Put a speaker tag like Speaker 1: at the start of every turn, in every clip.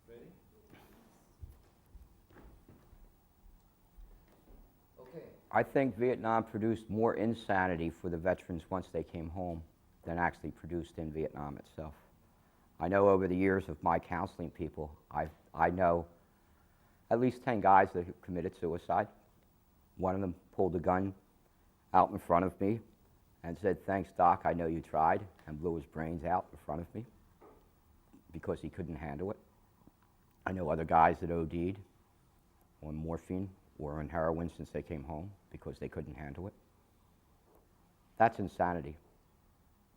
Speaker 1: Ready? Okay.
Speaker 2: I think Vietnam produced more insanity for the veterans once they came home than actually produced in Vietnam itself. I know over the years of my counseling people, I know at least 10 guys that have committed suicide. One of them pulled a gun out in front of me and said, "Thanks, Doc, I know you tried," and blew his brains out in front of me because he couldn't handle it. I know other guys that OD'd on morphine or on heroin since they came home because they couldn't handle it. That's insanity.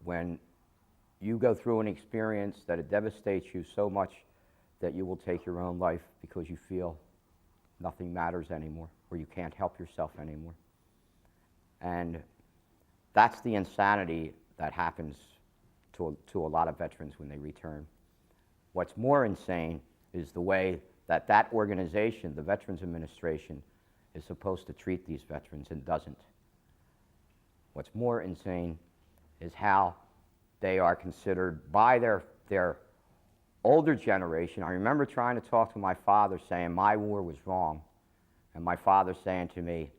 Speaker 2: When you go through an experience that it devastates you so much that you will take your own life because you feel nothing matters anymore or you can't help yourself anymore. And that's the insanity that happens to a lot of veterans when they return. What's more insane is the way that that organization, the Veterans Administration, is supposed to treat these veterans and doesn't. What's more insane is how they are considered by their older generation. I remember trying to talk to my father saying my war was wrong, and my father saying to me,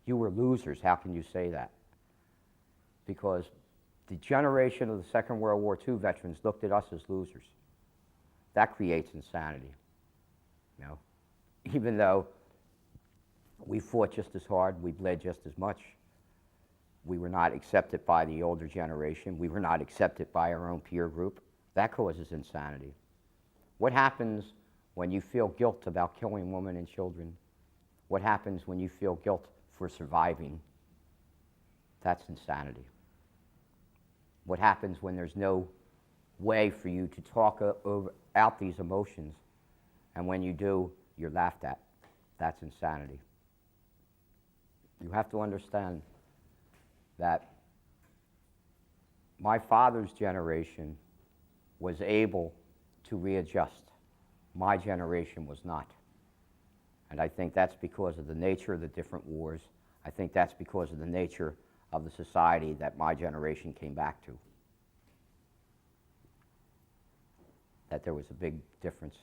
Speaker 2: "You were losers, how can you say that?" Because the generation of the Second World War II veterans looked at us as losers. That creates insanity. You know? Even though we fought just as hard, we bled just as much, we were not accepted by the older generation, we were not accepted by our own peer group. That causes insanity. What happens when you feel guilt about killing women and children? What happens when you feel guilt for surviving? That's insanity. What happens when there's no way for you to talk out these emotions, and when you do, you're laughed at? That's insanity. You have to understand that my father's generation was able to readjust. My generation was not. And I think that's because of the nature of the different wars. I think that's because of the nature of the society that my generation came back to. That there was a big difference.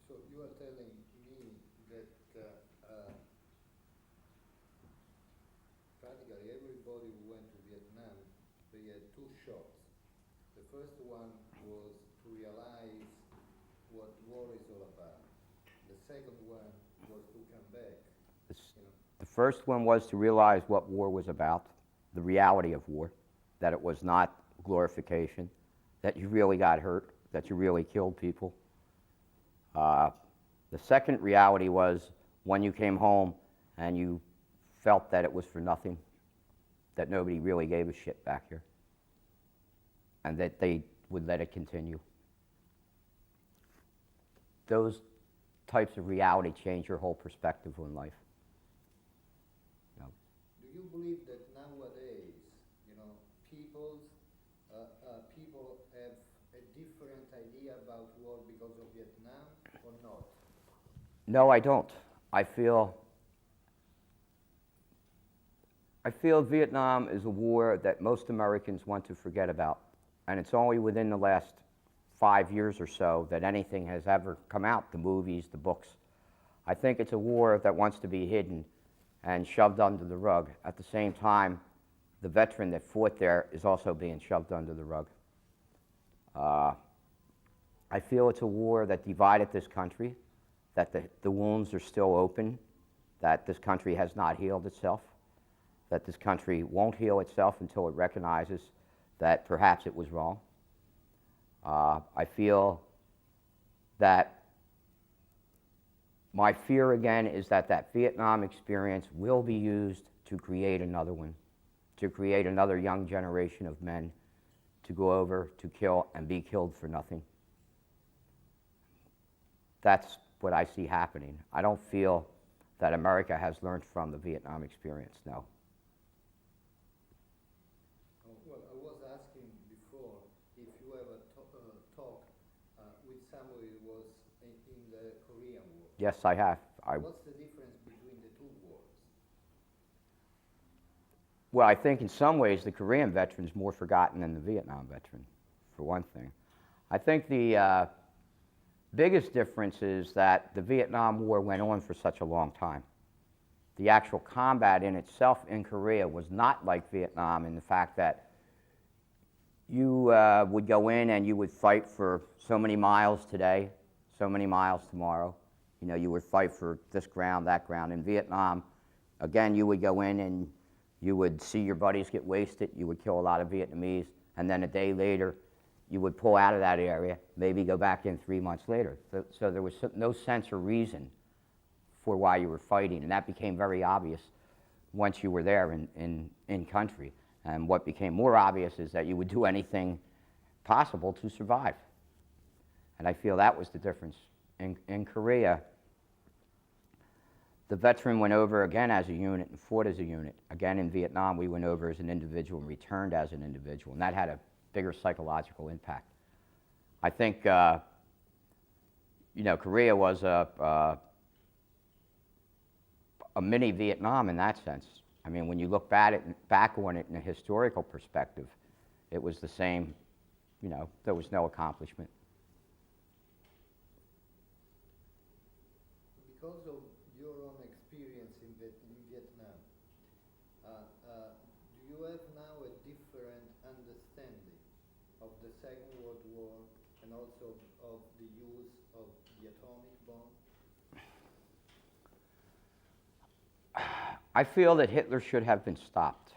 Speaker 1: So you are telling me that practically everybody who went to Vietnam, they had two shots. The first one was to realize what war is all about. The second one was to come back.
Speaker 2: The first one was to realize what war was about, the reality of war, that it was not glorification, that you really got hurt, that you really killed people. The second reality was when you came home and you felt that it was for nothing, that nobody really gave a shit back here, and that they would let it continue. Those types of reality change your whole perspective on life.
Speaker 1: Do you believe that nowadays, people have a different idea about war because of Vietnam or not?
Speaker 2: No, I don't. I feel Vietnam is a war that most Americans want to forget about. And it's only within the last 5 years or so that anything has ever come out, the movies, the books. I think it's a war that wants to be hidden and shoved under the rug. At the same time, the veteran that fought there is also being shoved under the rug. I feel it's a war that divided this country, that the wounds are still open, that this country has not healed itself, that this country won't heal itself until it recognizes that perhaps it was wrong. I feel that my fear again is that that Vietnam experience will be used to create another one, to create another young generation of men to go over, to kill, and be killed for nothing. That's what I see happening. I don't feel that America has learned from the Vietnam experience, no.
Speaker 1: Well, I was asking before if you ever talked with somebody who was in the Korean War.
Speaker 2: Yes, I have.
Speaker 1: What's the difference between the two wars?
Speaker 2: Well, I think in some ways the Korean veteran's more forgotten than the Vietnam veteran, for one thing. I think the biggest difference is that the Vietnam War went on for such a long time. The actual combat in itself in Korea was not like Vietnam in the fact that you would go in and you would fight for so many miles today, so many miles tomorrow. You know, you would fight for this ground, that ground. In Vietnam, again, you would go in and you would see your buddies get wasted. You would kill a lot of Vietnamese. And then a day later, you would pull out of that area, maybe go back in 3 months later. So there was no sense or reason for why you were fighting. And that became very obvious once you were there in country. And what became more obvious is that you would do anything possible to survive. And I feel that was the difference. In Korea, the veteran went over again as a unit and fought as a unit. Again, in Vietnam, we went over as an individual and returned as an individual. And that had a bigger psychological impact. I think, Korea was a mini Vietnam in that sense. I mean, when you look back on it in a historical perspective, it was the same, there was no accomplishment.
Speaker 1: Because of your own experience in Vietnam, do you have now a different understanding of the Second World War and also of the use of the atomic bomb?
Speaker 2: I feel that Hitler should have been stopped.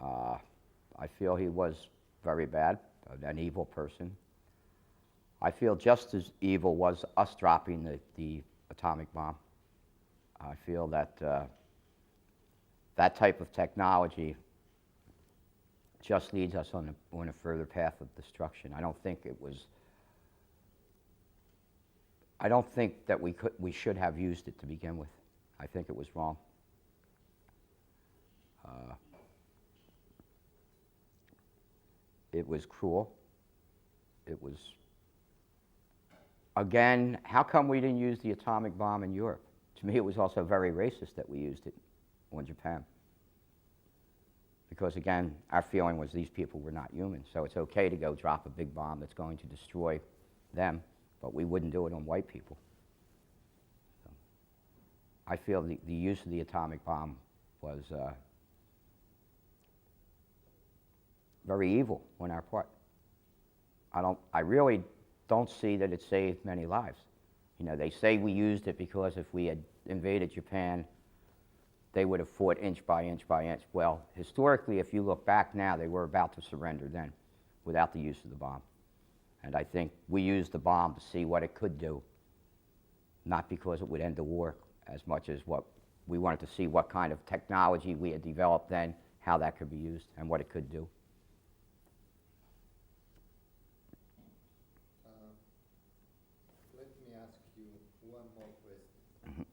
Speaker 2: I feel he was very bad, an evil person. I feel just as evil was us dropping the atomic bomb. I feel that that type of technology just leads us on a further path of destruction. I don't think that we should have used it to begin with. I think it was wrong. It was cruel. It was, again, how come we didn't use the atomic bomb in Europe? To me, it was also very racist that we used it on Japan. Because again, our feeling was these people were not human. So it's okay to go drop a big bomb that's going to destroy them, but we wouldn't do it on white people. So I feel the use of the atomic bomb was very evil on our part. I really don't see that it saved many lives. They say we used it because if we had invaded Japan, they would have fought inch by inch by inch. Well, historically, if you look back now, they were about to surrender then without the use of the bomb. And I think we used the bomb to see what it could do, not because it would end the war as much as what we wanted to see what kind of technology we had developed then, how that could be used, and what it could do.
Speaker 1: Let me ask you one more question.
Speaker 2: Mm-hmm.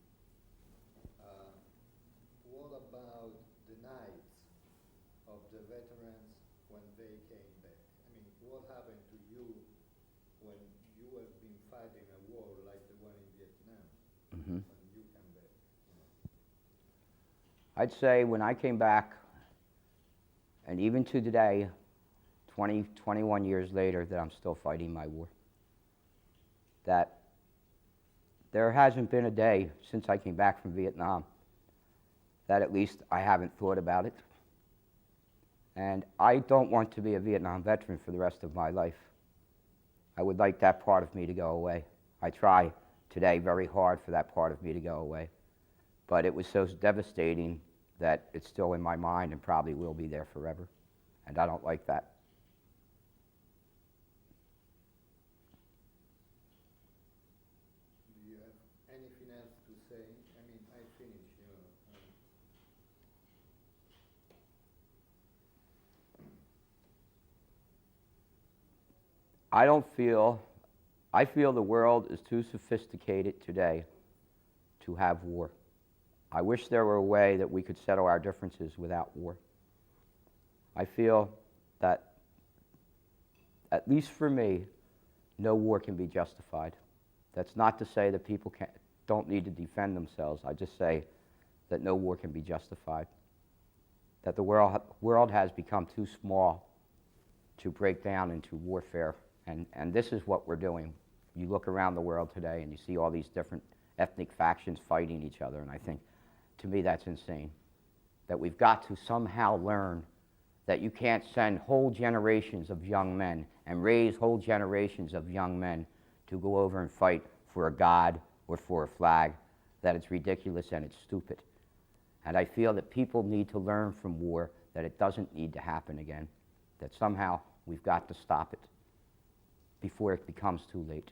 Speaker 1: What about the nights of the veterans when they came back? I mean, what happened to you when you have been fighting a war like the one in Vietnam,
Speaker 2: Mm-hmm.
Speaker 1: when you come back?
Speaker 2: I'd say when I came back, and even to today, 20, 21 years later, that I'm still fighting my war. That there hasn't been a day since I came back from Vietnam that at least I haven't thought about it. And I don't want to be a Vietnam veteran for the rest of my life. I would like that part of me to go away. I try today very hard for that part of me to go away. But it was so devastating that it's still in my mind and probably will be there forever. And I don't like that.
Speaker 1: Do you have anything else to say? I mean, I finished,
Speaker 2: I feel the world is too sophisticated today to have war. I wish there were a way that we could settle our differences without war. I feel that, at least for me, no war can be justified. That's not to say that people don't need to defend themselves. I just say that no war can be justified. that the world has become too small to break down into warfare, and this is what we're doing. You look around the world today and you see all these different ethnic factions fighting each other, and I think, to me, that's insane. That we've got to somehow learn that you can't send whole generations of young men and raise whole generations of young men to go over and fight for a god or for a flag, that it's ridiculous and it's stupid. And I feel that people need to learn from war that it doesn't need to happen again, that somehow we've got to stop it before it becomes too late.